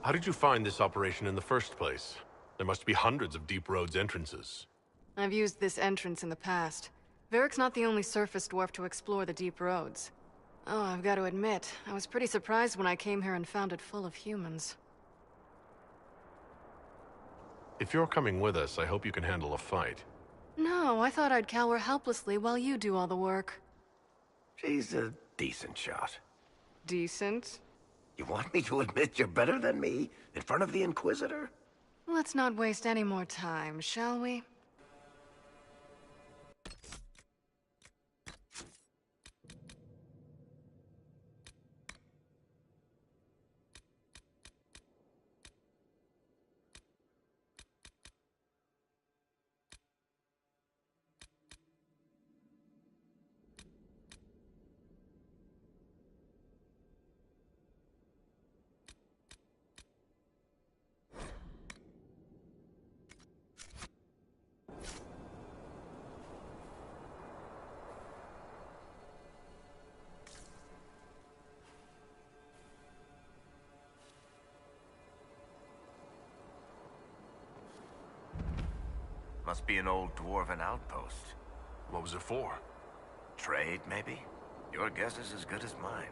How did you find this operation in the first place? There must be hundreds of Deep Road's entrances. I've used this entrance in the past. Varric's not the only surface dwarf to explore the Deep Roads. Oh, I've got to admit, I was pretty surprised when I came here and found it full of humans. If you're coming with us, I hope you can handle a fight. No, I thought I'd cower helplessly while you do all the work. She's a decent shot. Decent? You want me to admit you're better than me in front of the Inquisitor? Let's not waste any more time, shall we? Must be an old dwarven outpost. What was it for? Trade, maybe? Your guess is as good as mine.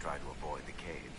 Try to avoid the caves.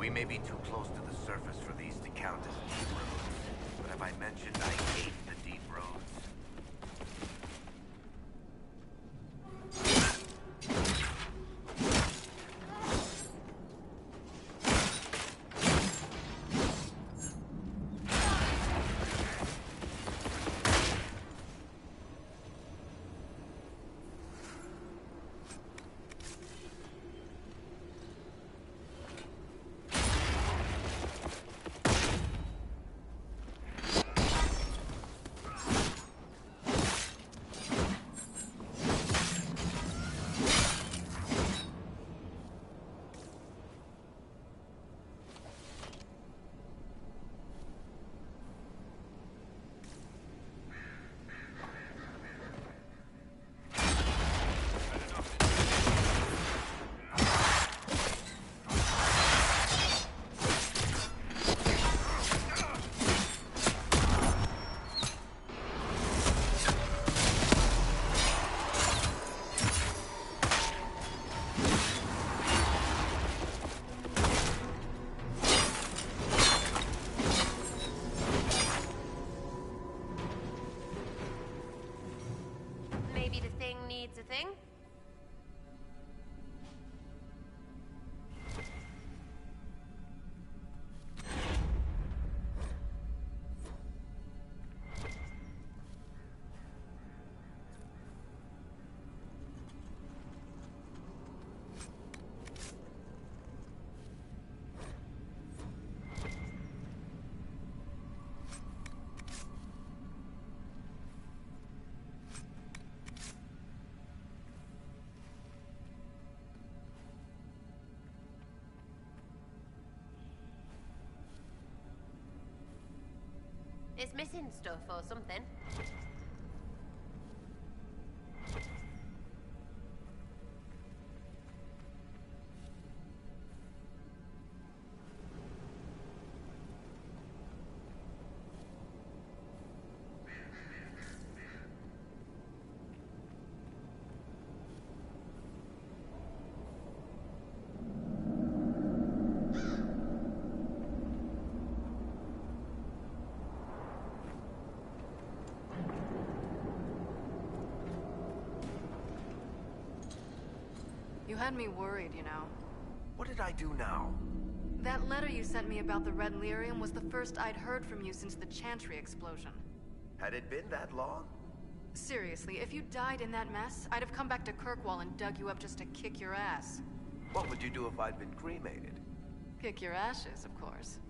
We may be too close to the surface for these to count as deep roads. But have I mentioned I hate the deep roads? Maybe the thing needs a thing? It's missing stuff or something. You had me worried, you know. What did I do now? That letter you sent me about the Red Lyrium was the first I'd heard from you since the Chantry explosion. Had it been that long? Seriously, if you died in that mess, I'd have come back to Kirkwall and dug you up just to kick your ass. What would you do if I'd been cremated? Kick your ashes, of course.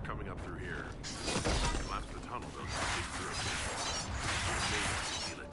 coming up through here. Collapse the tunnel, they'll just dig through it. Maybe feel it.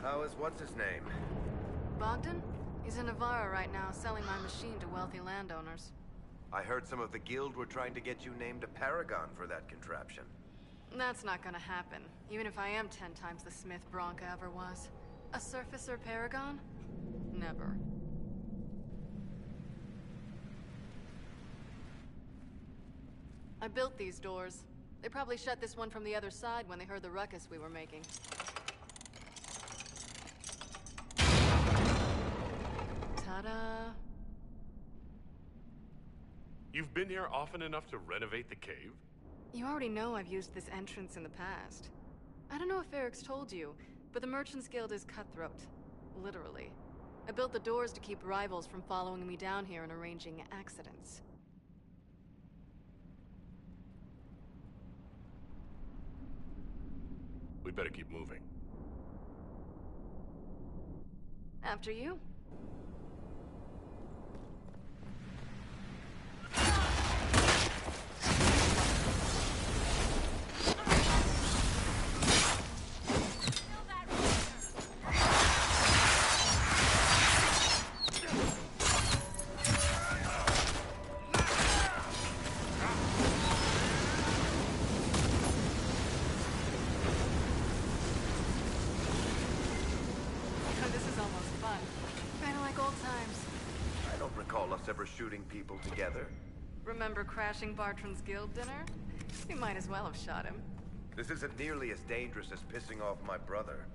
How is what's-his-name? Bogdan? He's in Navarra right now, selling my machine to wealthy landowners. I heard some of the guild were trying to get you named a paragon for that contraption. That's not gonna happen, even if I am 10 times the smith Bronca ever was. A surfacer paragon? Never. I built these doors. They probably shut this one from the other side when they heard the ruckus we were making. Ta-da! You've been here often enough to renovate the cave? You already know I've used this entrance in the past. I don't know if Eric's told you, but the Merchants Guild is cutthroat. Literally. I built the doors to keep rivals from following me down here and arranging accidents. We'd better keep moving. After you. Ever shooting people together? Remember crashing Bartran's guild dinner? We might as well have shot him. This isn't nearly as dangerous as pissing off my brother.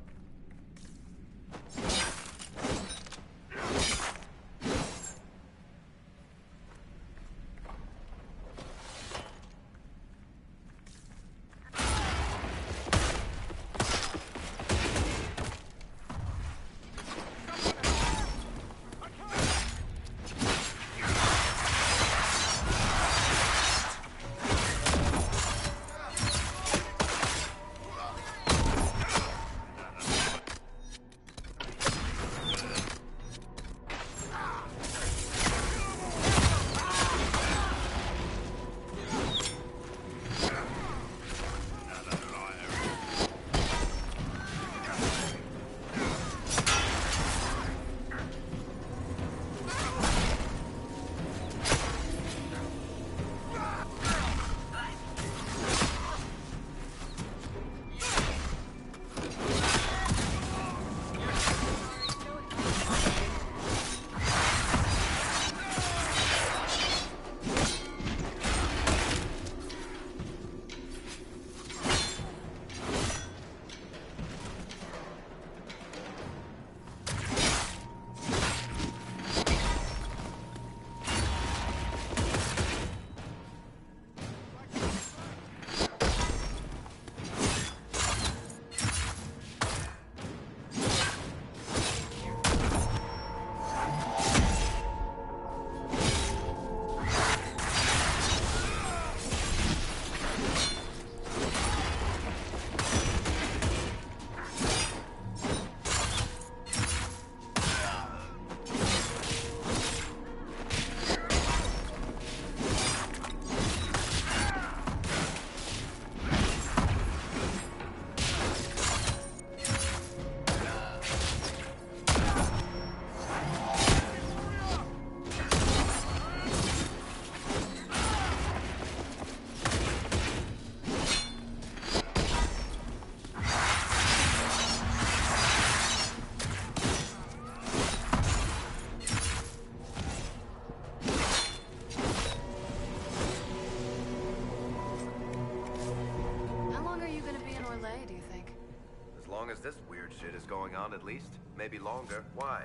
long as this weird shit is going on, at least. Maybe longer. Why?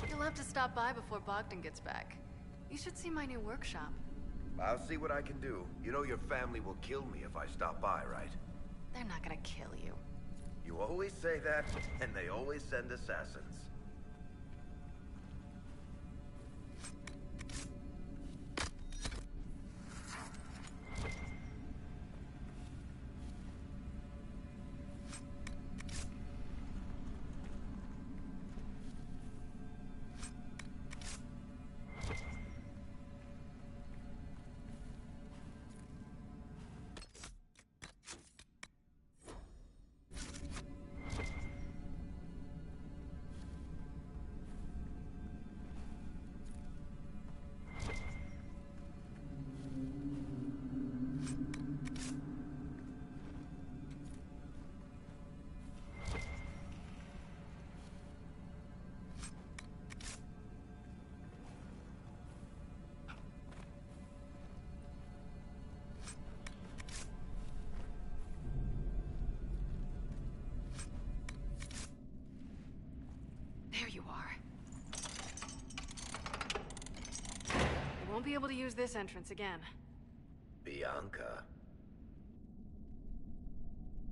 You'll have to stop by before Bogdan gets back. You should see my new workshop. I'll see what I can do. You know your family will kill me if I stop by, right? They're not gonna kill you. You always say that, and they always send assassins. There you are. You won't be able to use this entrance again. Bianca.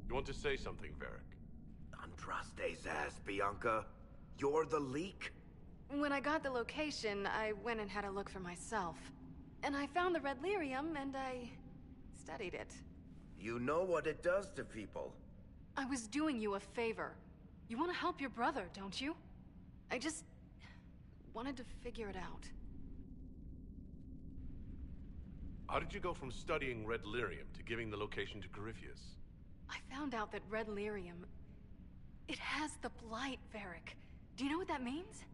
You want to say something, Varric? Andraste's ass, Bianca. You're the leak? When I got the location, I went and had a look for myself. And I found the red lyrium, and I studied it. You know what it does to people. I was doing you a favor. You want to help your brother, don't you? I just wanted to figure it out. How did you go from studying red lyrium to giving the location to Corypheus? I found out that red lyrium... it has the blight, Varric. Do you know what that means?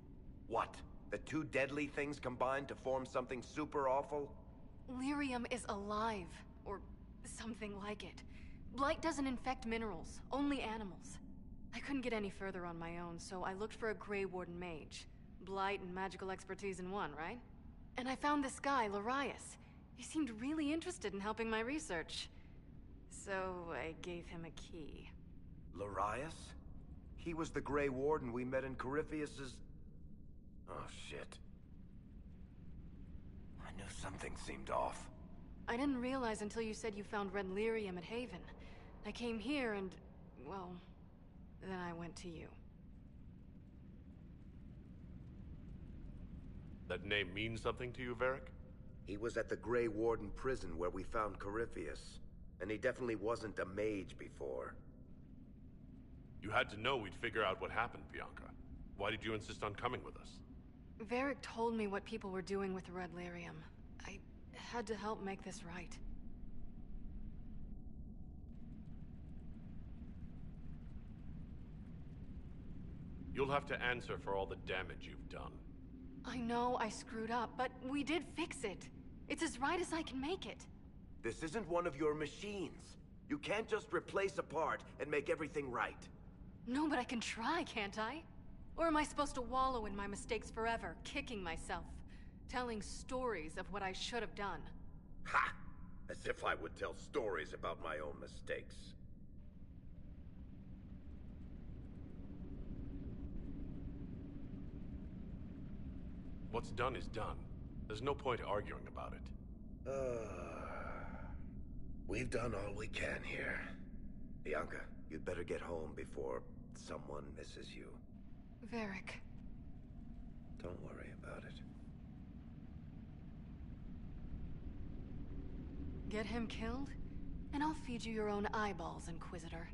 What? The two deadly things combined to form something super awful? Lyrium is alive, or something like it. Blight doesn't infect minerals, only animals. I couldn't get any further on my own, so I looked for a Grey Warden mage. Blight and magical expertise in one, right? And I found this guy, Larius. He seemed really interested in helping my research. So I gave him a key. Larius? He was the Grey Warden we met in Corypheus's... Oh, shit. I knew something seemed off. I didn't realize until you said you found red lyrium at Haven. I came here and, well, then I went to you. That name means something to you, Varric? He was at the Grey Warden prison where we found Corypheus. And he definitely wasn't a mage before. You had to know we'd figure out what happened, Bianca. Why did you insist on coming with us? Varric told me what people were doing with the red lyrium. I had to help make this right. You'll have to answer for all the damage you've done. I know I screwed up, but we did fix it. It's as right as I can make it. This isn't one of your machines. You can't just replace a part and make everything right. No, but I can try, can't I? Or am I supposed to wallow in my mistakes forever, kicking myself, telling stories of what I should have done? Ha! As if I would tell stories about my own mistakes. What's done is done. There's no point arguing about it. We've done all we can here. Bianca, you'd better get home before someone misses you. Varric. Don't worry about it. Get him killed, and I'll feed you your own eyeballs, Inquisitor.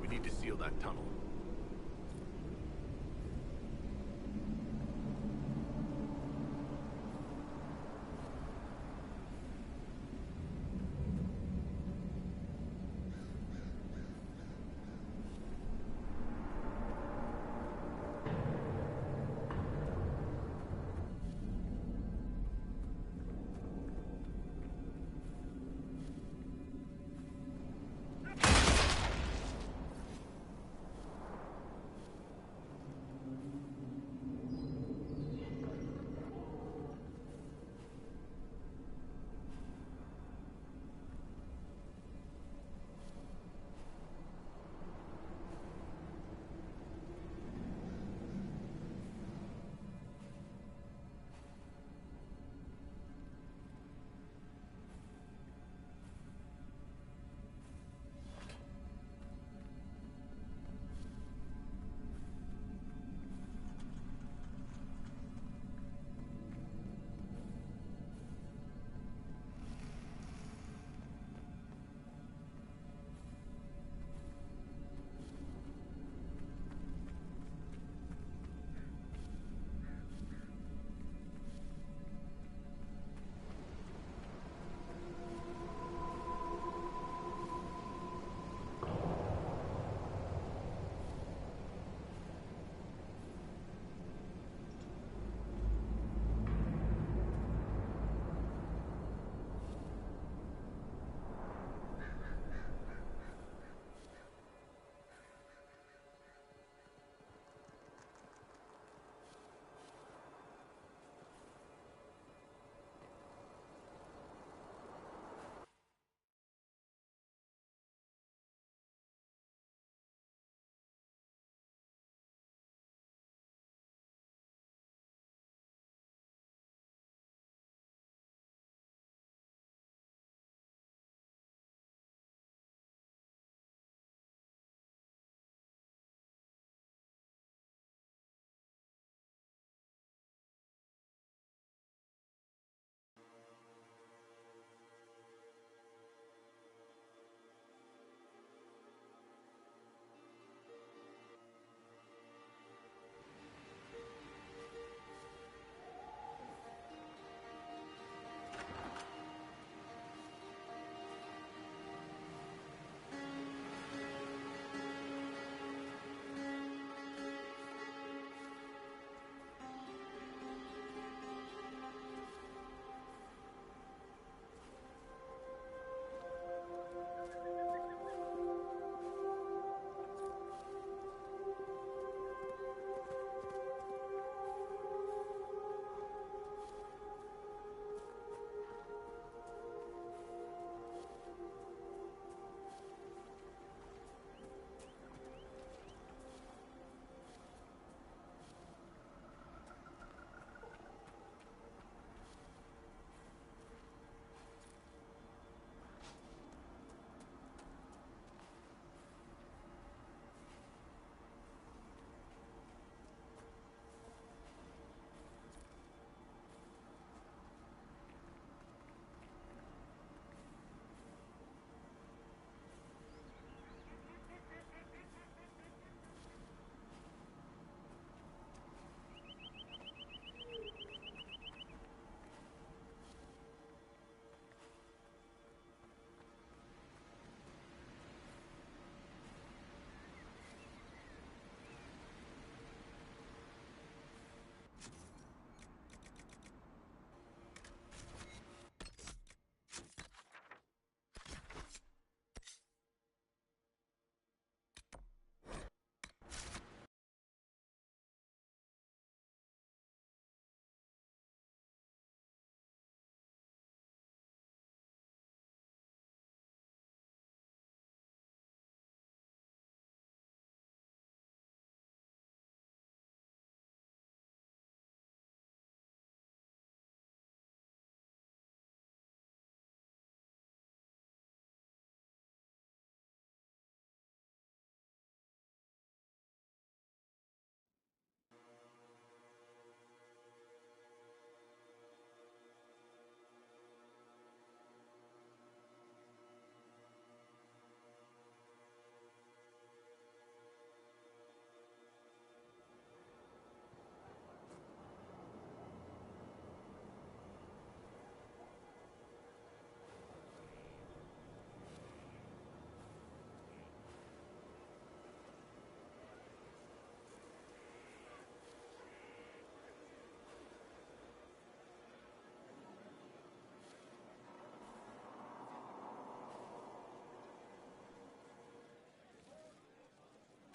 We need to seal that tunnel.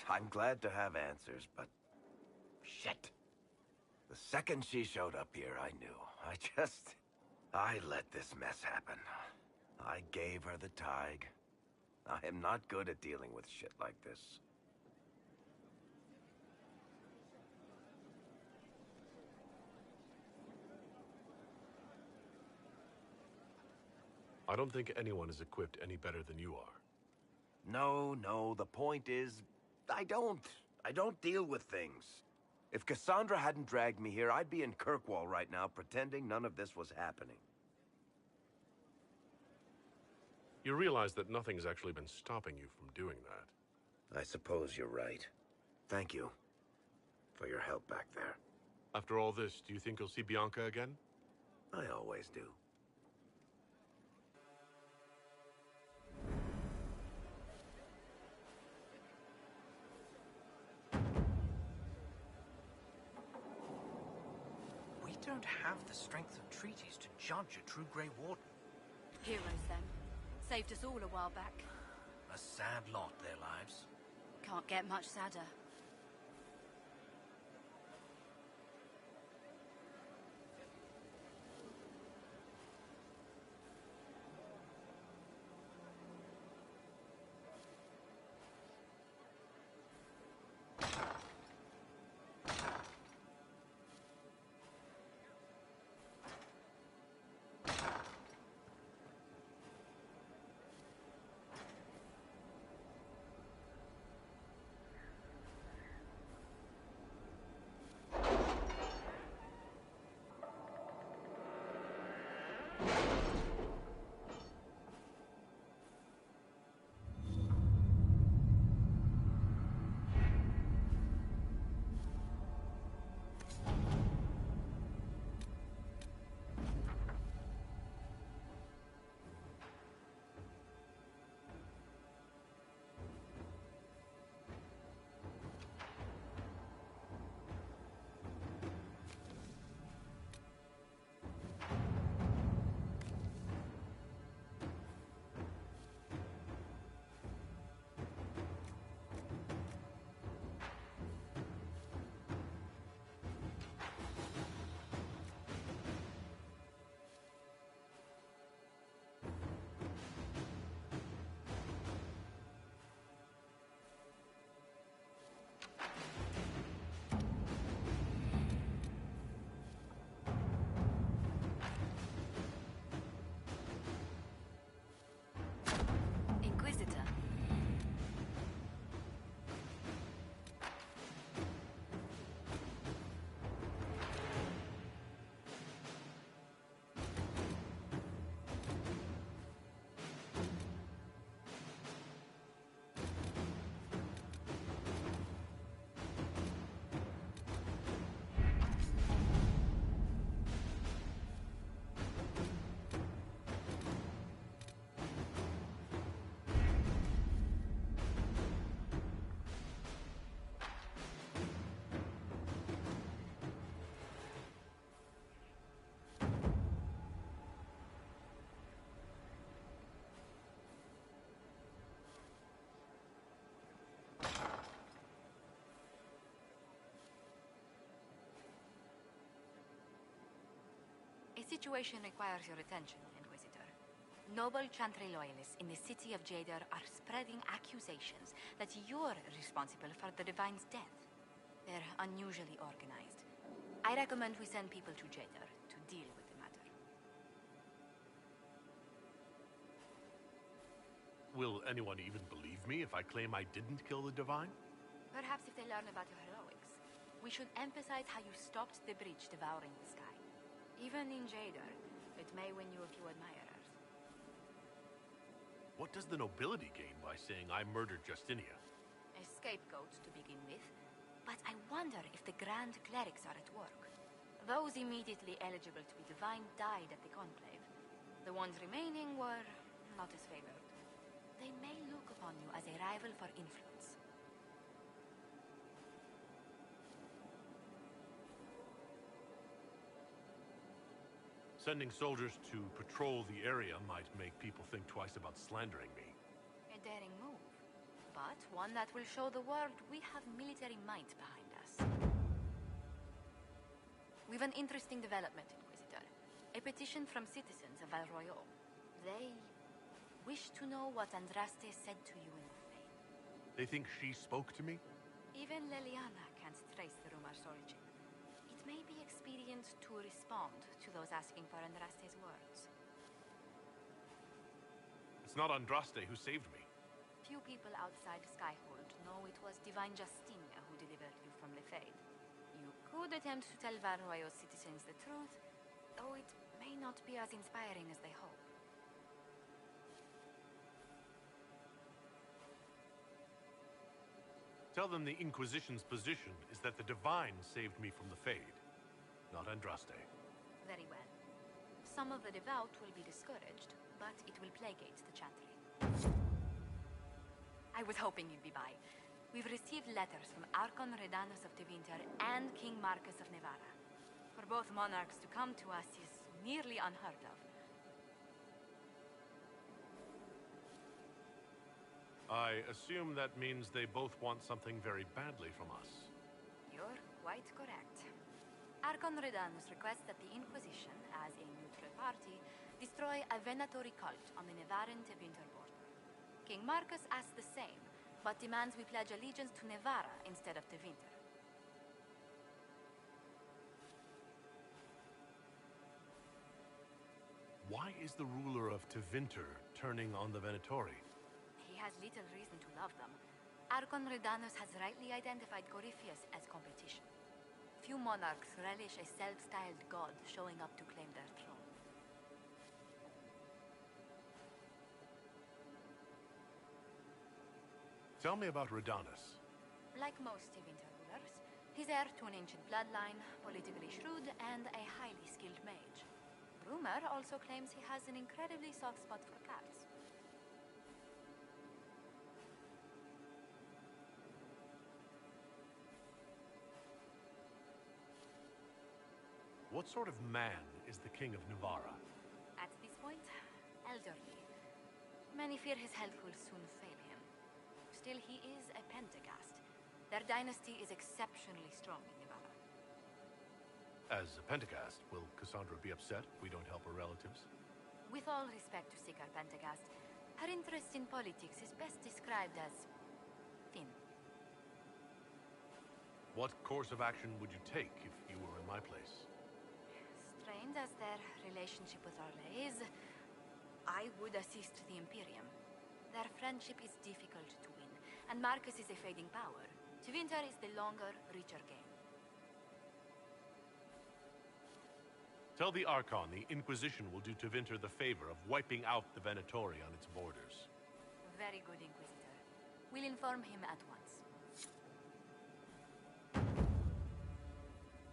I'm glad to have answers, but... shit. The second she showed up here, I knew. I let this mess happen. I gave her the tig. I am not good at dealing with shit like this. I don't think anyone is equipped any better than you are. No, the point is, I don't deal with things. If Cassandra hadn't dragged me here, I'd be in Kirkwall right now pretending none of this was happening. You realize that nothing's actually been stopping you from doing that. I suppose you're right. Thank you for your help back there. After all this, do you think you'll see Bianca again? I always do. We don't have the strength of treaties to judge a true Grey Warden. Heroes, then. Saved us all a while back. A sad lot, their lives. Can't get much sadder. Inquisitor. A situation requires your attention, Inquisitor. Noble Chantry loyalists in the city of Jadar are spreading accusations that you're responsible for the Divine's death. They're unusually organized. I recommend we send people to Jadar to deal with the matter. Will anyone even believe me if I claim I didn't kill the Divine? Perhaps if they learn about your heroics. We should emphasize how you stopped the breach devouring the sky. Even in Jadar, it may win you a few admirers. What does the nobility gain by saying I murdered Justinia? A scapegoat to begin with. But I wonder if the Grand Clerics are at work. Those immediately eligible to be divine died at the Conclave. The ones remaining were not as favored. They may look upon you as a rival for influence. Sending soldiers to patrol the area might make people think twice about slandering me. A daring move, but but one that will show the world we have military might behind us. We've an interesting development, Inquisitor. A petition from citizens of Val Royeaux. They wish to know what Andraste said to you in the Fade. They think she spoke to me? Even Leliana can't trace the rumor's origin. It may be expedient to respond to those asking for Andraste's words. It's not Andraste who saved me. Few people outside Skyhold know it was Divine Justinia who delivered you from the Fade. You could attempt to tell Val Royeaux's citizens the truth, though it may not be as inspiring as they hope. Tell them the Inquisition's position is that the Divine saved me from the Fade, not Andraste. Very well. Some of the devout will be discouraged, but it will plagueate the Chantry. I was hoping you'd be by. We've received letters from Archon Redanus of Tevinter and King Marcus of Nevada. For both monarchs to come to us is nearly unheard of. I assume that means they both want something very badly from us. You're quite correct. Archon Redanus requests that the Inquisition, as a neutral party, destroy a Venatori cult on the Nevarin-Tevinter border. King Marcus asks the same, but demands we pledge allegiance to Nevara instead of Tevinter. Why is the ruler of Tevinter turning on the Venatori? He has little reason to love them. Archon Redanus has rightly identified Corypheus as competition. Few monarchs relish a self-styled god showing up to claim their throne. Tell me about Redanus. Like most Tevinter rulers, he's heir to an ancient bloodline, politically shrewd, and a highly skilled mage. Rumor also claims he has an incredibly soft spot for cats. What sort of man is the King of Nevara? At this point, elderly. Many fear his health will soon fail him. Still, he is a Pentagast. Their dynasty is exceptionally strong in Nevada. As a Pentagast, will Cassandra be upset if we don't help her relatives? With all respect to Sikar Pentagast, her interest in politics is best described as thin. What course of action would you take if you were in my place? Strained as their relationship with Orlais is, I would assist the Imperium. Their friendship is difficult to win, and Marcus is a fading power. Tevinter is the longer, richer game. Tell the Archon the Inquisition will do Tevinter the favor of wiping out the Venatori on its borders. Very good, Inquisitor. We'll inform him at once.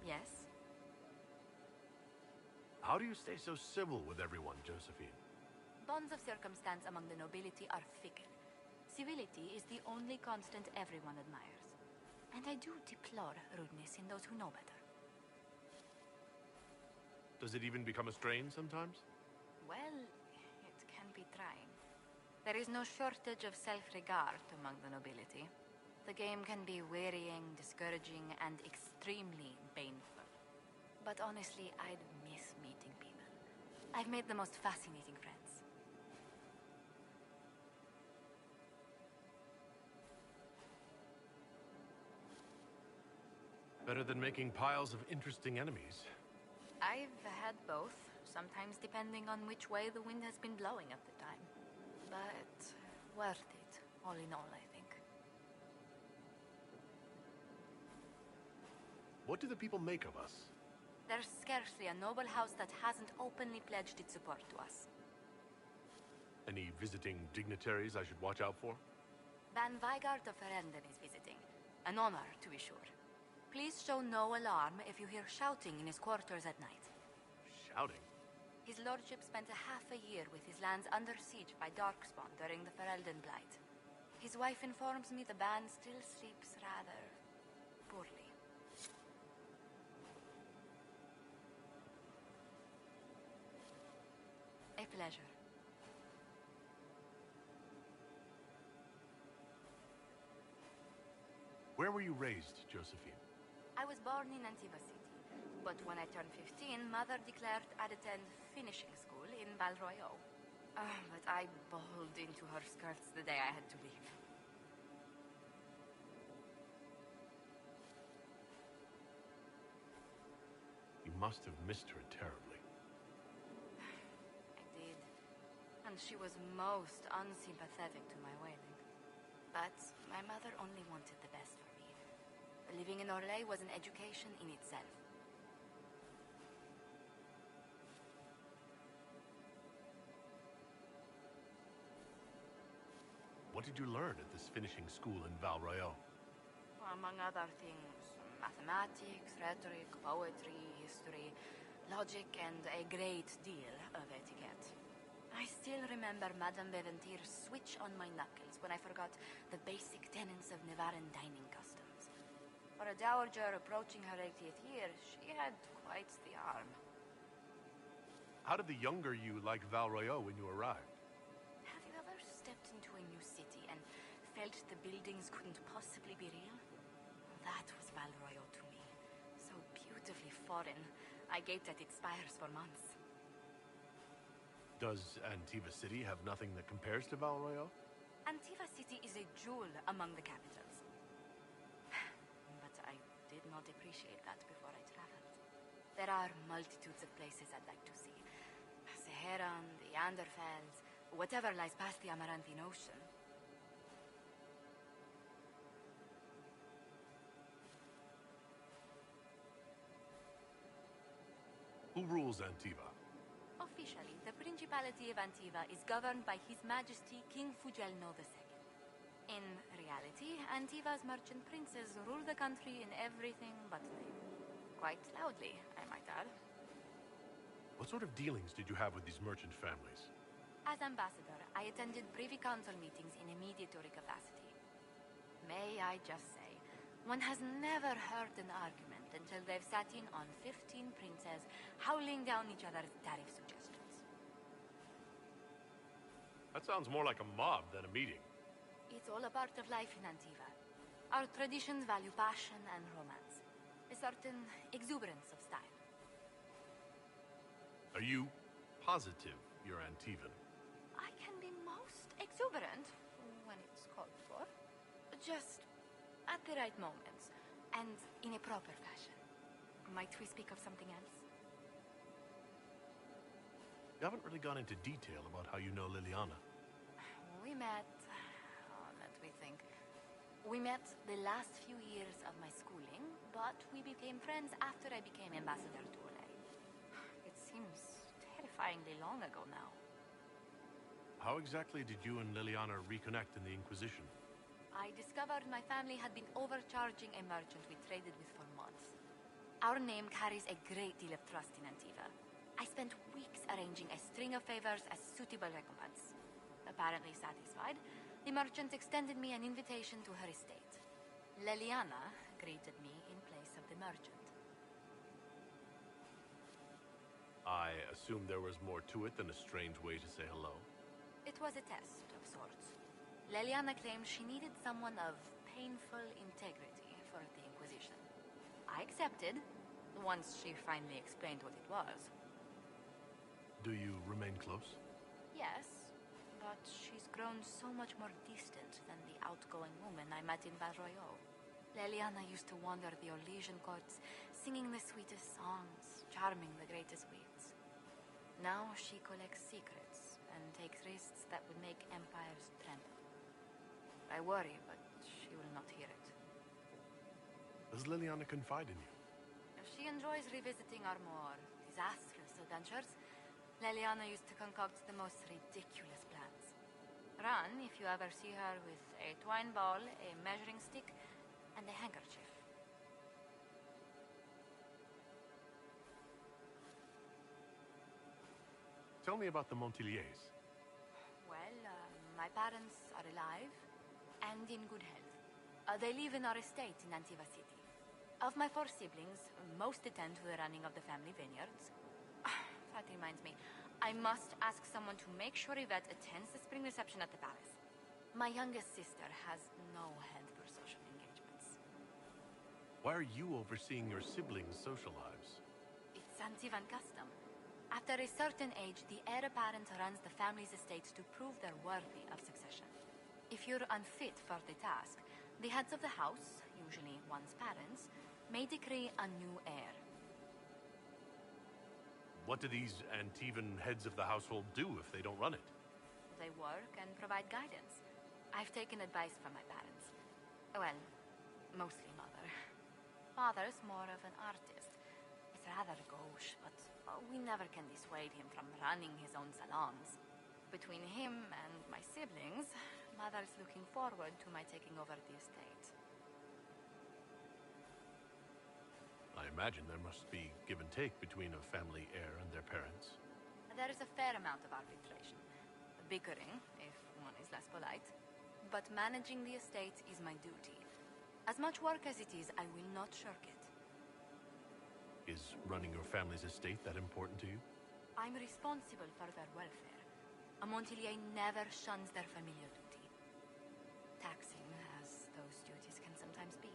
Yes? How do you stay so civil with everyone, Josephine? Bonds of circumstance among the nobility are fickle. Civility is the only constant everyone admires. And I do deplore rudeness in those who know better. Does it even become a strain sometimes? Well, it can be trying. There is no shortage of self-regard among the nobility. The game can be wearying, discouraging, and extremely painful. But honestly, I'd miss meeting people. I've made the most fascinating friends. Better than making piles of interesting enemies. I've had both, sometimes depending on which way the wind has been blowing at the time. But worth it, all in all, I think. What do the people make of us? There's scarcely a noble house that hasn't openly pledged its support to us. Any visiting dignitaries I should watch out for? Ban Vigard of Ferenden is visiting. An honor, to be sure. Please show no alarm if you hear shouting in his quarters at night. Shouting? His lordship spent half a year with his lands under siege by Darkspawn during the Ferelden Blight. His wife informs me the band still sleeps rather poorly. A pleasure. Where were you raised, Josephine? I was born in Antiva City, but when I turned 15, Mother declared I'd attend finishing school in Val Royeaux. But I bowled into her skirts the day I had to leave. You must have missed her terribly. I did. And she was most unsympathetic to my wailing. But my mother only wanted the best for me. Living in Orlais was an education in itself. What did you learn at this finishing school in Val Royeaux? Among other things, mathematics, rhetoric, poetry, history, logic, and a great deal of etiquette. I still remember Madame Beventir switch on my knuckles when I forgot the basic tenets of Nevaran dining customs. For a dowager approaching her 80th year, she had quite the arm. How did the younger you like Val Royeaux when you arrived? Have you ever stepped into a new city and felt the buildings couldn't possibly be real? That was Val Royeaux to me. So beautifully foreign, I gaped at its spires for months. Does Antiva City have nothing that compares to Val Royeaux? Antiva City is a jewel among the capitals. But I did not appreciate that before I traveled. There are multitudes of places I'd like to see. Seheran, the Anderfels, whatever lies past the Amarantine Ocean. Who rules Antiva? Officially, the Principality of Antiva is governed by His Majesty King Fugelno II. In reality, Antiva's merchant princes rule the country in everything but name. Quite loudly, I might add. What sort of dealings did you have with these merchant families? As ambassador, I attended Privy Council meetings in a mediatory capacity. May I just say, one has never heard an argument until they've sat in on 15 princes howling down each other's tariff suggestions. That sounds more like a mob than a meeting. It's all a part of life in Antiva. Our traditions value passion and romance. A certain exuberance of style. Are you positive you're Antivan? I can be most exuberant when it's called for. Just at the right moments, and in a proper fashion. Might we speak of something else? You haven't really gone into detail about how you know Liliana. We met... let me think. We met the last few years of my schooling, but we became friends after I became ambassador to Orlais. It seems terrifyingly long ago now. How exactly did you and Liliana reconnect in the Inquisition? I discovered my family had been overcharging a merchant we traded with for months. Our name carries a great deal of trust in Antiva. I spent weeks arranging a string of favors as suitable recompense. Apparently satisfied, the merchant extended me an invitation to her estate. Liliana greeted me in place of the merchant. I assume there was more to it than a strange way to say hello. It was a test of sorts. Liliana claimed she needed someone of painful integrity for the Inquisition. I accepted, once she finally explained what it was. Do you remain close? Yes, but she's grown so much more distant than the outgoing woman I met in Val Royeaux. Liliana used to wander the Orlesian courts, singing the sweetest songs, charming the greatest wits. Now she collects secrets and takes risks that would make empires tremble. I worry, but she will not hear it. Does Liliana confide in you? She enjoys revisiting our more disastrous adventures. Liliana used to concoct the most ridiculous plans. Run if you ever see her with a twine ball, a measuring stick, and a handkerchief. Tell me about the Montiliers. Well, my parents are alive and in good health. They live in our estate in Antiva City. Of my 4 siblings, most attend to the running of the family vineyards. That reminds me, I must ask someone to make sure Yvette attends the spring reception at the palace. My youngest sister has no head for social engagements. Why are you overseeing your siblings' social lives? It's Santivan custom. After a certain age, the heir apparent runs the family's estates to prove they're worthy of succession. If you're unfit for the task, the heads of the house, usually one's parents, may decree a new heir. What do these Antivan heads of the household do if they don't run it? They work and provide guidance. I've taken advice from my parents. Well, mostly mother. Father's more of an artist. He's rather gauche, but we never can dissuade him from running his own salons. Between him and my siblings, mother's looking forward to my taking over the estate. I imagine there must be give and take between a family heir and their parents. There is a fair amount of arbitration. Bickering, if one is less polite. But managing the estate is my duty. As much work as it is, I will not shirk it. Is running your family's estate that important to you? I'm responsible for their welfare. A Montilier never shuns their familial duty. Taxing as those duties can sometimes be.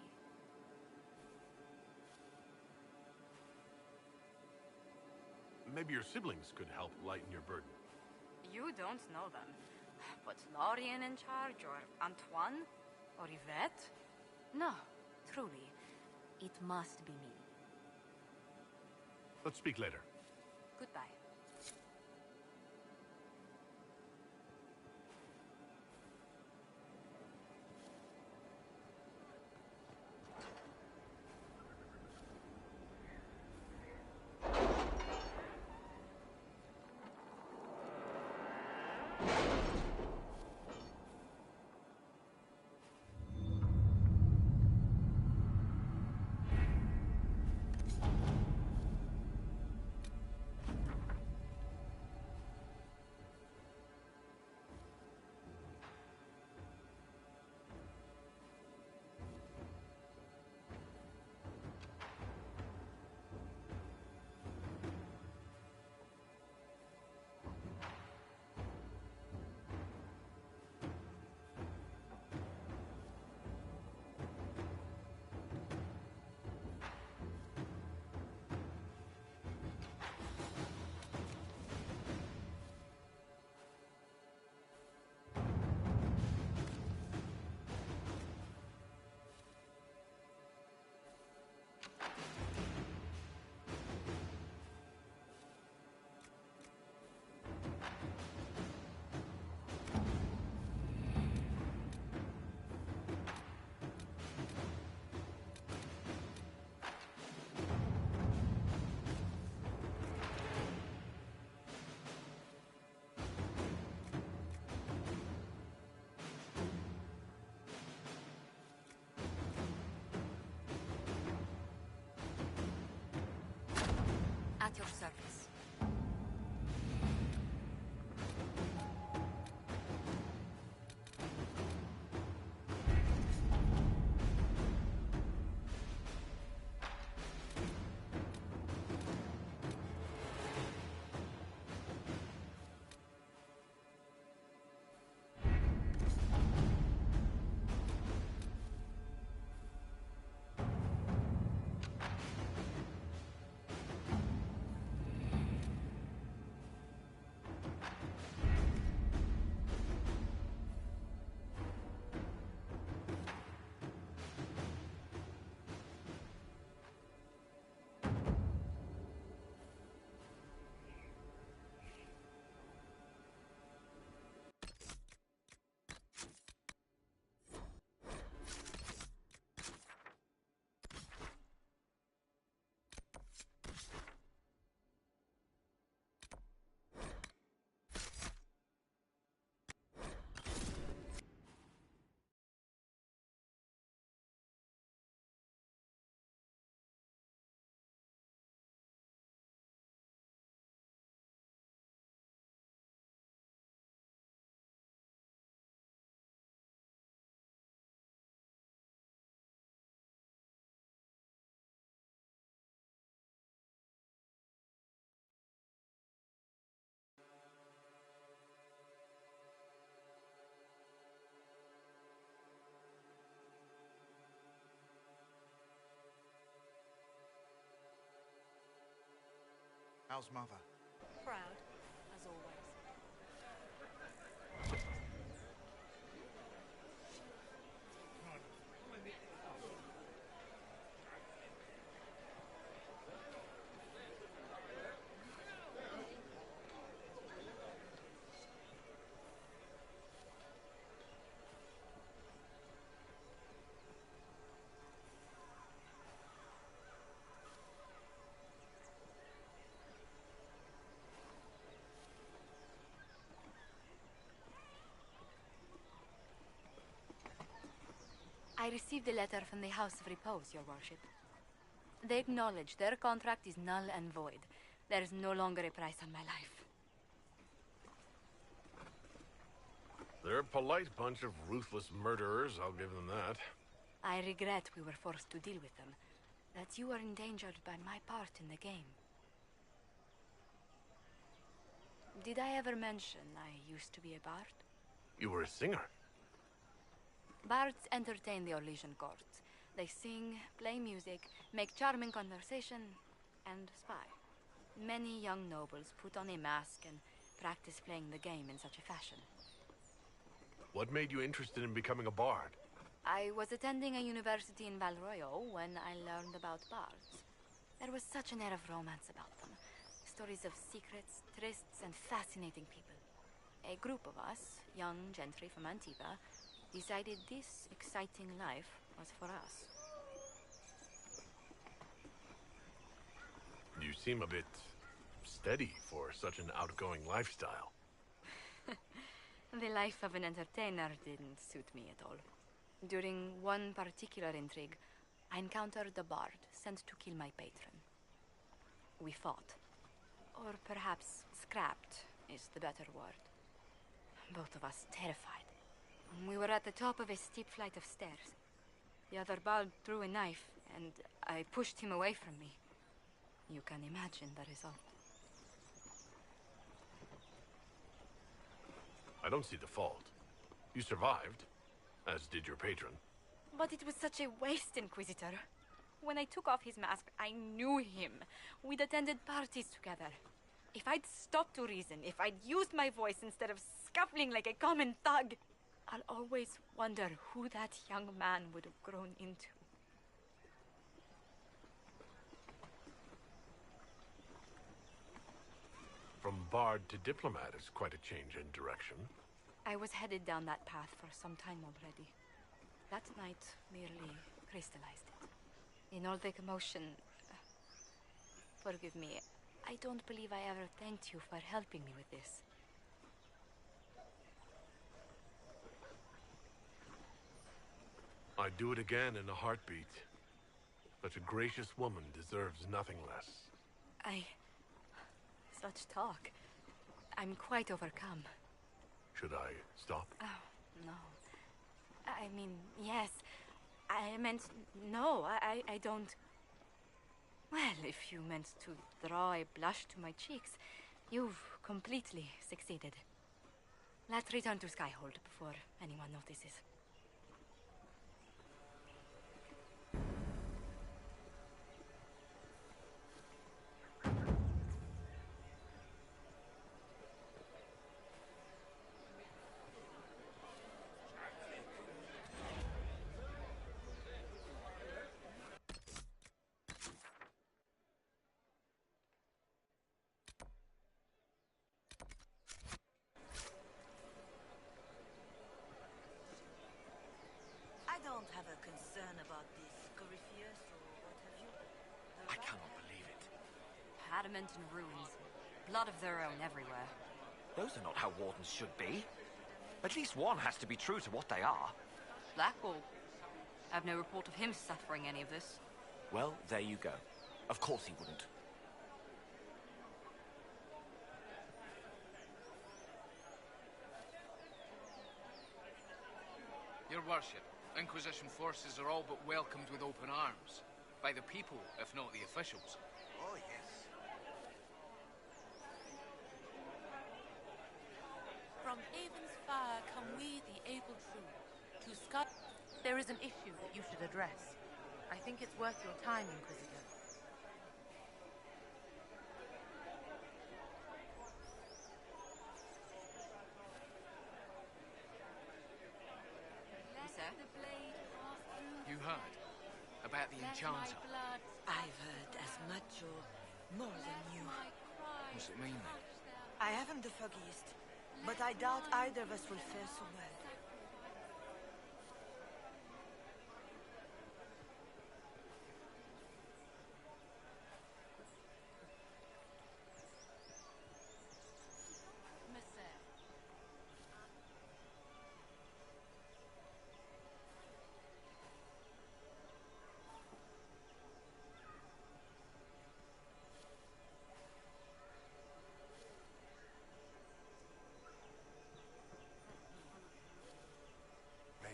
Maybe your siblings could help lighten your burden. You don't know them. But Lorien in charge, or Antoine, or Yvette? No, truly. It must be me. Let's speak later. Goodbye. How's Mother? Proud, as always. I received a letter from the House of Repose, Your Worship. They acknowledge their contract is null and void. There is no longer a price on my life. They're a polite bunch of ruthless murderers, I'll give them that. I regret we were forced to deal with them. That you are endangered by my part in the game. Did I ever mention I used to be a bard? You were a singer? Bards entertain the Orlesian court. They sing, play music, make charming conversation, and spy. Many young nobles put on a mask and practice playing the game in such a fashion. What made you interested in becoming a bard? I was attending a university in Valroyo when I learned about bards. There was such an air of romance about them. Stories of secrets, trysts, and fascinating people. A group of us, young gentry from Antigua, decided this exciting life was for us. You seem a bit steady for such an outgoing lifestyle. The life of an entertainer didn't suit me at all. During one particular intrigue, I encountered a bard sent to kill my patron. We fought. Or perhaps scrapped is the better word. Both of us terrified. We were at the top of a steep flight of stairs. The other bard threw a knife, and I pushed him away from me. You can imagine the result. I don't see the fault. You survived, as did your patron. But it was such a waste, Inquisitor. When I took off his mask, I knew him. We'd attended parties together. If I'd stopped to reason, if I'd used my voice instead of scuffling like a common thug, I'll always wonder who that young man would have grown into. From bard to diplomat is quite a change in direction. I was headed down that path for some time already. That night merely crystallized it. In all the commotion... forgive me, I don't believe I ever thanked you for helping me with this. I'd do it again in a heartbeat. Such a gracious woman deserves nothing less. Such talk. I'm quite overcome. Should I stop? Oh, no. I mean, yes. I meant, no, I don't... Well, if you meant to draw a blush to my cheeks, you've completely succeeded. Let's return to Skyhold before anyone notices. I don't have a concern about this Corypheus or what have you. I cannot believe it. Adamant and ruins. Blood of their own everywhere. Those are not how wardens should be. At least one has to be true to what they are. Blackwall. I've no report of him suffering any of this. Well, there you go. Of course he wouldn't. Your Worship, Inquisition forces are all but welcomed with open arms. By the people, if not the officials. Oh, yes. From Haven's fire come we, the able true, to Scott. There is an issue that you should address. I think it's worth your time, Inquisitor. heard? About the enchanter? I've heard as much or more than you. What's it mean then? I haven't the foggiest, but I doubt either of us will fare so well.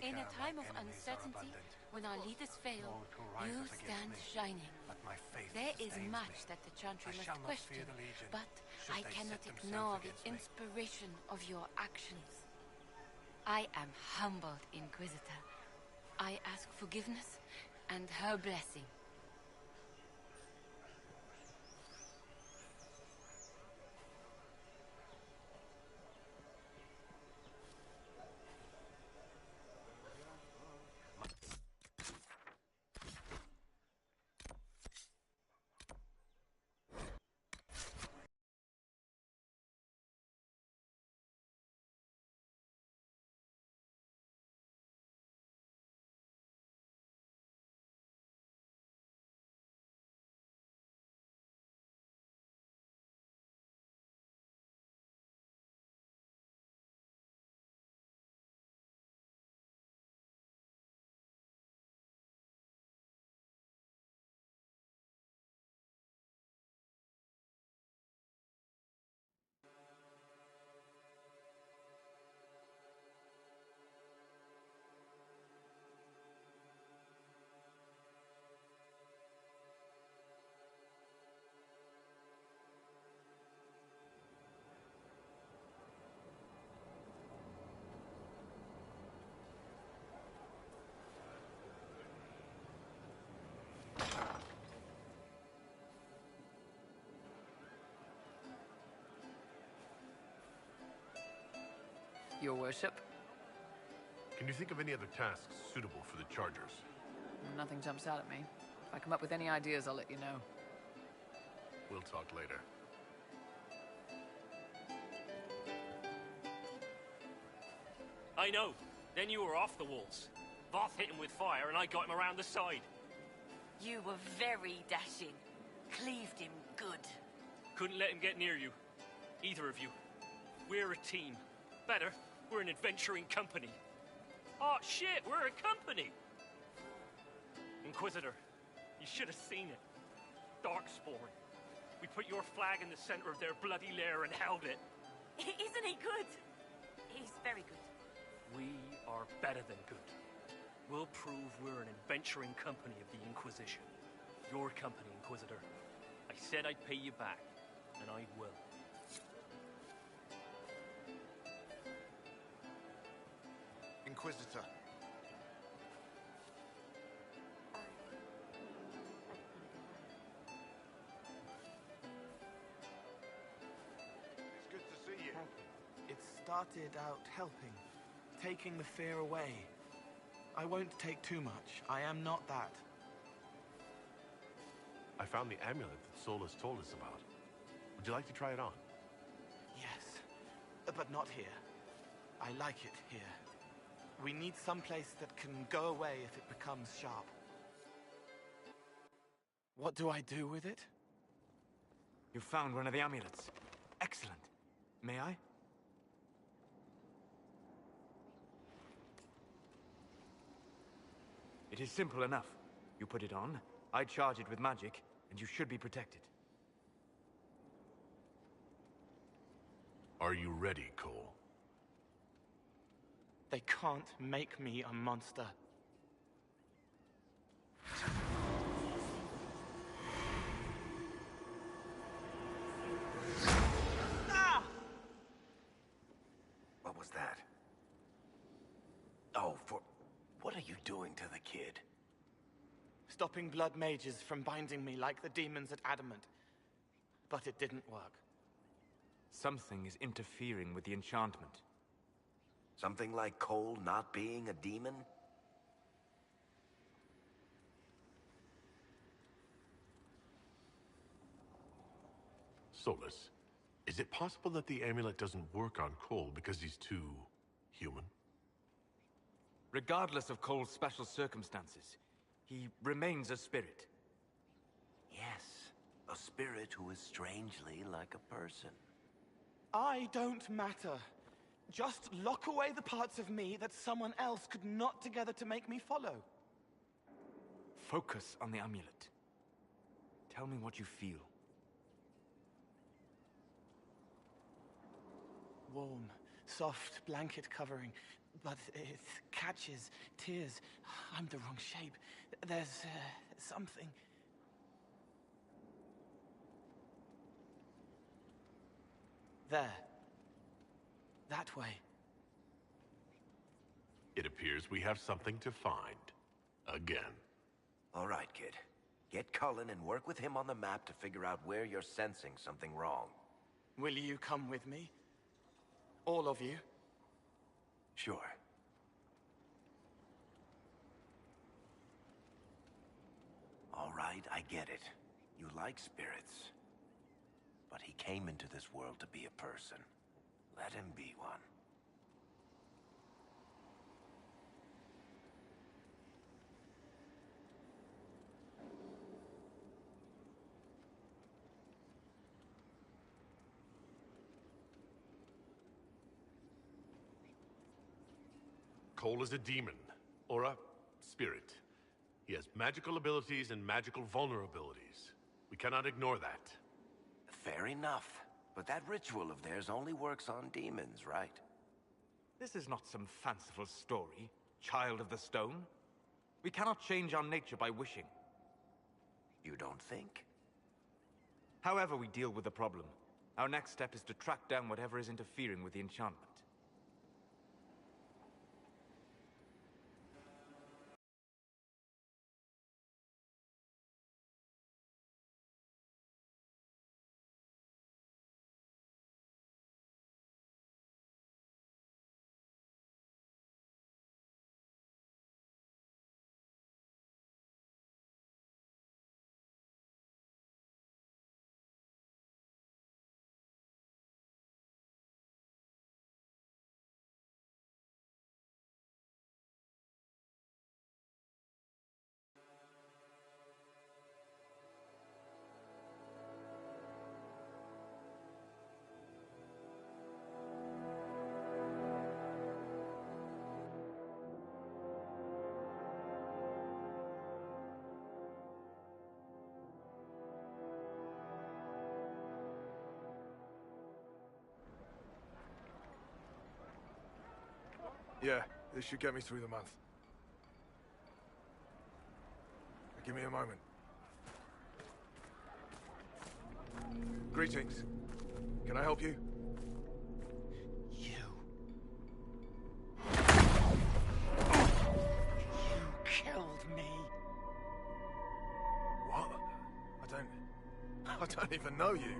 In a time of uncertainty, when our leaders fail, you stand shining. There is much that the Chantry must question, but I cannot ignore the inspiration of your actions. I am humbled, Inquisitor. I ask forgiveness and her blessing. Your worship? Can you think of any other tasks suitable for the Chargers? Nothing jumps out at me. If I come up with any ideas, I'll let you know. We'll talk later. I know. Then you were off the walls. Voth hit him with fire and I got him around the side. You were very dashing. Cleaved him good. Couldn't let him get near you. Either of you. We're a team. Better, we're an adventuring company. Oh shit, we're a company! Inquisitor, you should have seen it. Darkspawn. We put your flag in the center of their bloody lair and held it. Isn't he good? He's very good. We are better than good. We'll prove we're an adventuring company of the Inquisition. Your company, Inquisitor. I said I'd pay you back, and I will. Inquisitor. It's good to see you. It started out helping, taking the fear away. I won't take too much. I am not that. I found the amulet that Solus told us about. Would you like to try it on? Yes, but not here. I like it here. We need some place that can go away if it becomes sharp. What do I do with it? You found one of the amulets. Excellent. May I? It is simple enough. You put it on, I charge it with magic, and you should be protected. Are you ready, Cole? They can't make me a monster. Ah! What was that? Oh, what are you doing to the kid? Stopping blood mages from binding me like the demons at Adamant. But it didn't work. Something is interfering with the enchantment. Something like Cole not being a demon? Solus, is it possible that the amulet doesn't work on Cole because he's too human? Regardless of Cole's special circumstances, he remains a spirit. Yes, a spirit who is strangely like a person. I don't matter. Just lock away the parts of me that someone else could knot together to make me follow. Focus on the amulet. Tell me what you feel. Warm, soft blanket covering, but it catches tears. I'm the wrong shape. There's something. There. That way. It appears we have something to find. Again. All right, kid. Get Cullen and work with him on the map to figure out where you're sensing something wrong. Will you come with me? All of you? Sure. All right, I get it. You like spirits. But he came into this world to be a person. Let him be one. Cole is a demon, or a spirit. He has magical abilities and magical vulnerabilities. We cannot ignore that. Fair enough. But that ritual of theirs only works on demons, right? This is not some fanciful story, child of the stone. We cannot change our nature by wishing. You don't think? However we deal with the problem, our next step is to track down whatever is interfering with the enchantment. Yeah, this should get me through the month. Give me a moment. Greetings. Can I help you? You killed me. What? I don't even know you.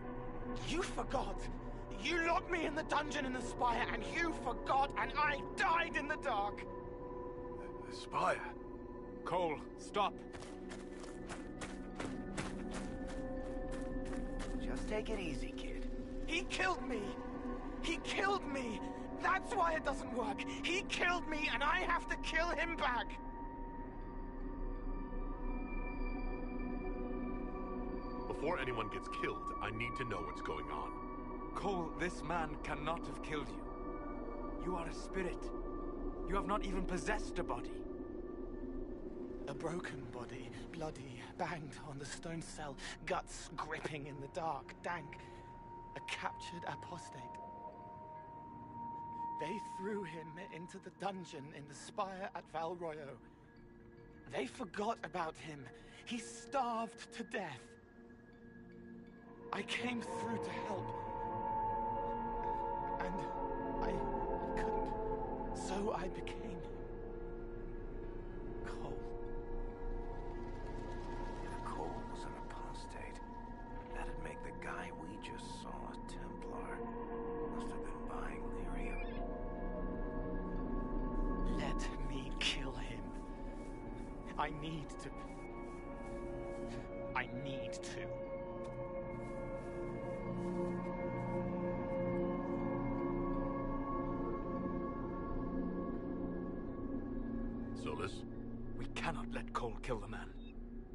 You forgot. You locked me in the dungeon in the spire, and you forgot, and I died in the dark. The spire? Cole, stop. Just take it easy, kid. He killed me. He killed me. That's why it doesn't work. He killed me, and I have to kill him back. Before anyone gets killed, I need to know what's going on. Cole, this man cannot have killed you. You are a spirit. You have not even possessed a body. A broken body, bloody, banged on the stone cell, guts gripping in the dark, dank. A captured apostate. They threw him into the dungeon in the spire at Val Royo. They forgot about him. He starved to death. I came through to help. And I couldn't. So I became Cole. If Cole was an apostate, that'd make the guy we just saw a Templar. Must have been buying lyrium. Let me kill him. I need to. Solus? We cannot let Cole kill the man.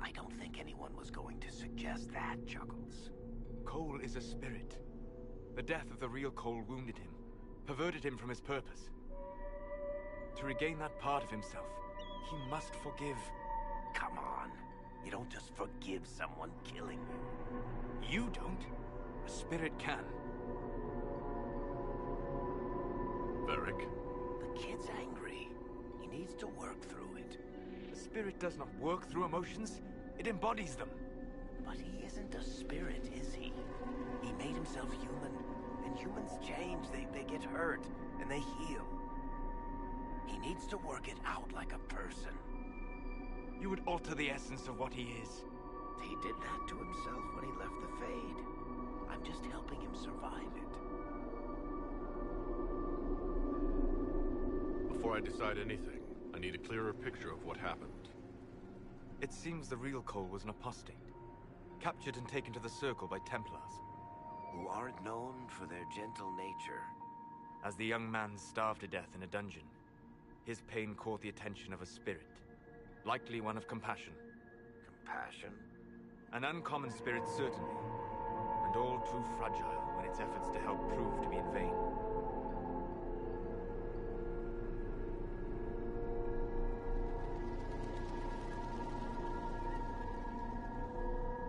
I don't think anyone was going to suggest that, Chuckles. Cole is a spirit. The death of the real Cole wounded him, perverted him from his purpose. To regain that part of himself, he must forgive. Come on. You don't just forgive someone killing you. You don't. A spirit can. Varric? The kid's angry. He needs to work through it. A spirit does not work through emotions. It embodies them. But he isn't a spirit, is he? He made himself human. And humans change. They get hurt. And they heal. He needs to work it out like a person. You would alter the essence of what he is. He did that to himself when he left the Fade. I'm just helping him survive it. Before I decide anything, I need a clearer picture of what happened. It seems the real Cole was an apostate, captured and taken to the Circle by Templars. Who aren't known for their gentle nature. As the young man starved to death in a dungeon, his pain caught the attention of a spirit, likely one of compassion. Compassion? An uncommon spirit, certainly, and all too fragile when its efforts to help prove to be in vain.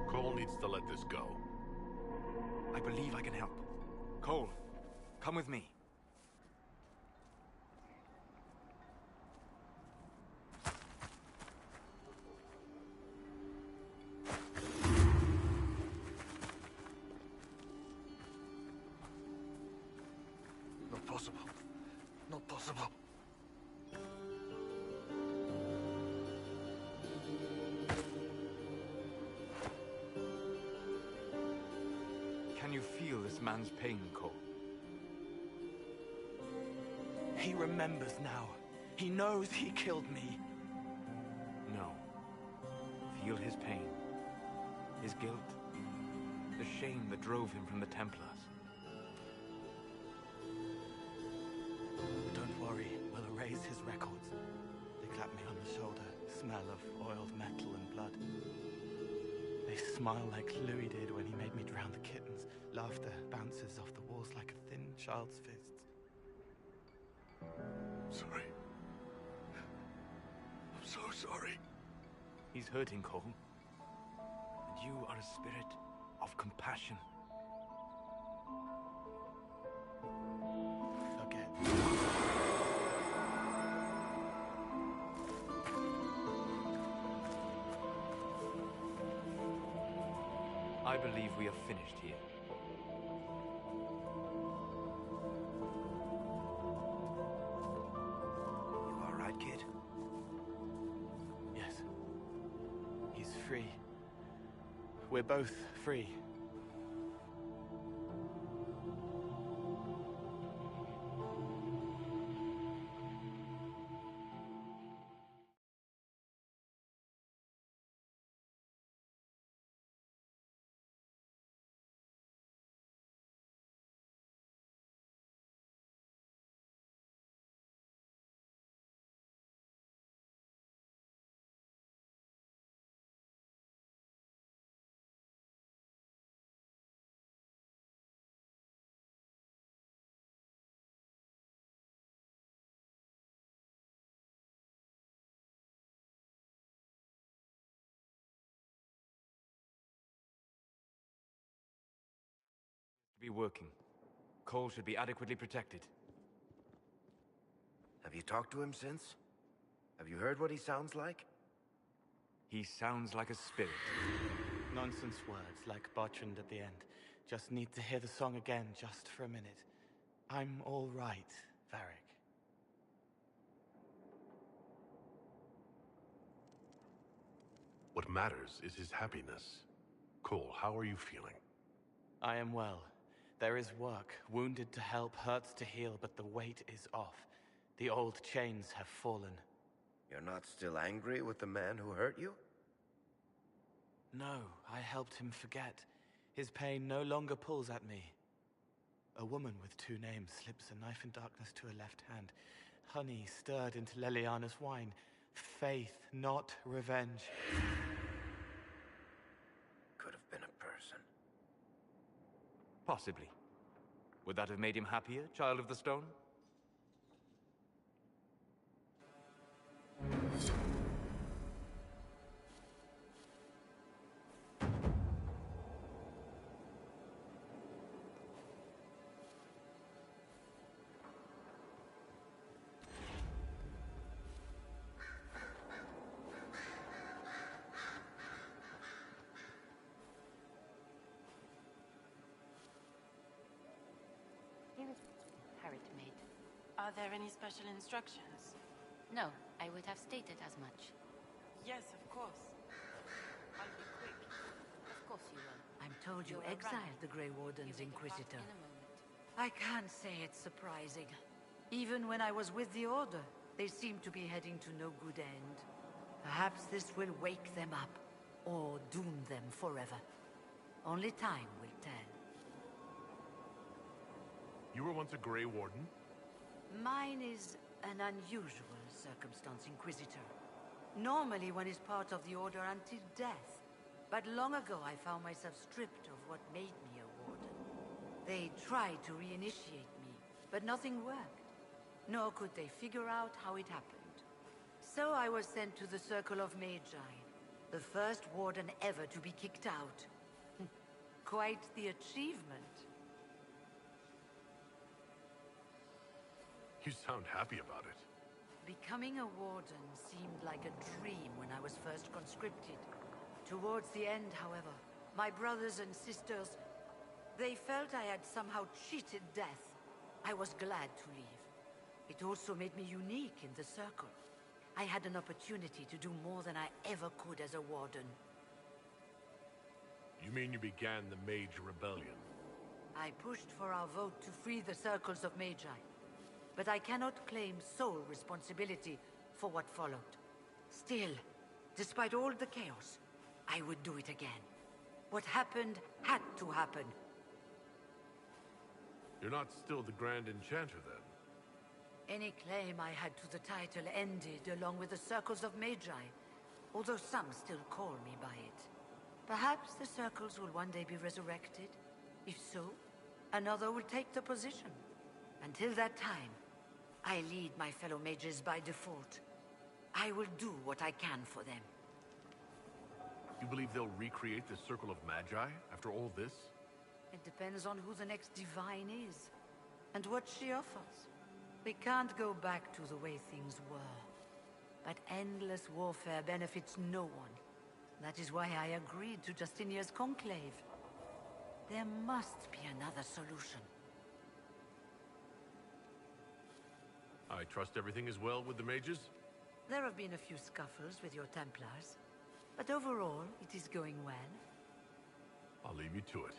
Cole needs to let this go. I believe I can help. Cole, come with me. Not possible. Not possible. Can you feel this man's pain, Cole? He remembers now. He knows he killed me. No. Feel his pain. His guilt. The shame that drove him from the Templars. Don't worry, we'll erase his records. They clap me on the shoulder, smell of oiled metal and blood. They smile like Louis did when he made me drown the kittens. Laughter bounces off the walls like a thin child's fists. Sorry. I'm so sorry. He's hurting, Cole. And you are a spirit of compassion. Forget. I believe we are finished here. You all right, kid? Yes. He's free. We're both free. To be working. Cole should be adequately protected. Have you talked to him since? Have you heard what he sounds like? He sounds like a spirit. Nonsense words like Bertrand at the end. Just need to hear the song again just for a minute. I'm all right, Varric. What matters is his happiness. Cole, how are you feeling? I am well. There is work. Wounded to help, hurts to heal, but the weight is off. The old chains have fallen. You're not still angry with the man who hurt you? No, I helped him forget. His pain no longer pulls at me. A woman with two names slips a knife in darkness to her left hand. Honey stirred into Leliana's wine. Faith, not revenge. Could have been a person. Possibly. Would that have made him happier, Child of the Stone? Are there any special instructions? No, I would have stated as much. Yes, of course. I'll be quick. Of course you will. I'm told you exiled the Grey Warden's Inquisitor. I can't say it's surprising. Even when I was with the Order, they seemed to be heading to no good end. Perhaps this will wake them up, or doom them forever. Only time will tell. You were once a Grey Warden? Mine is an unusual circumstance, Inquisitor. Normally one is part of the Order until death. But long ago I found myself stripped of what made me a Warden. They tried to reinitiate me, but nothing worked. Nor could they figure out how it happened. So I was sent to the Circle of Magi, the first Warden ever to be kicked out. Quite the achievement. You sound happy about it. Becoming a Warden seemed like a dream when I was first conscripted. Towards the end, however, my brothers and sisters, they felt I had somehow cheated death. I was glad to leave. It also made me unique in the Circle. I had an opportunity to do more than I ever could as a Warden. You mean you began the Mage Rebellion? I pushed for our vote to free the Circles of Magi. But I cannot claim sole responsibility for what followed. Still, despite all the chaos, I would do it again. What happened had to happen. You're not still the Grand Enchanter, then? Any claim I had to the title ended along with the Circles of Magi, although some still call me by it. Perhaps the Circles will one day be resurrected. If so, another will take the position. Until that time, I lead my fellow mages by default. I will do what I can for them. You believe they'll recreate the Circle of Magi after all this? It depends on who the next divine is, and what she offers. We can't go back to the way things were. But endless warfare benefits no one. That is why I agreed to Justinia's conclave. There must be another solution. I trust everything is well with the mages? There have been a few scuffles with your Templars, but overall, it is going well. I'll leave you to it.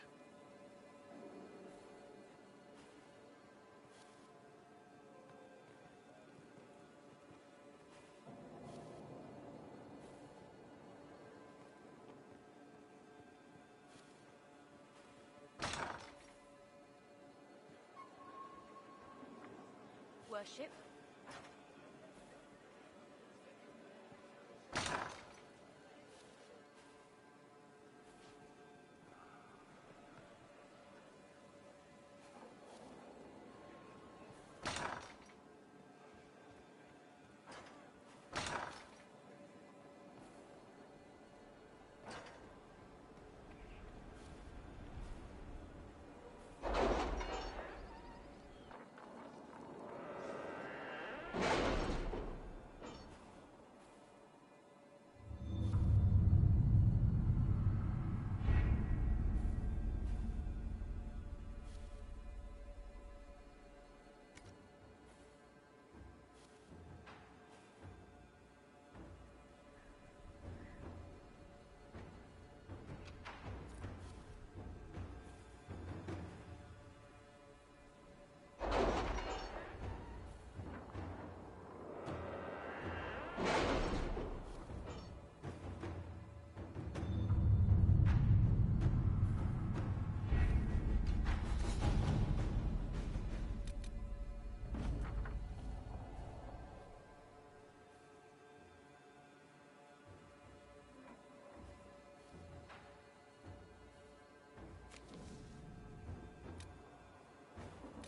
Worship.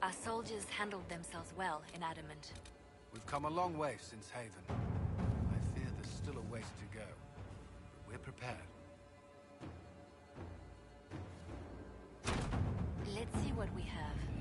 Our soldiers handled themselves well in Adamant. We've come a long way since Haven. I fear there's still a ways to go. But we're prepared. Let's see what we have.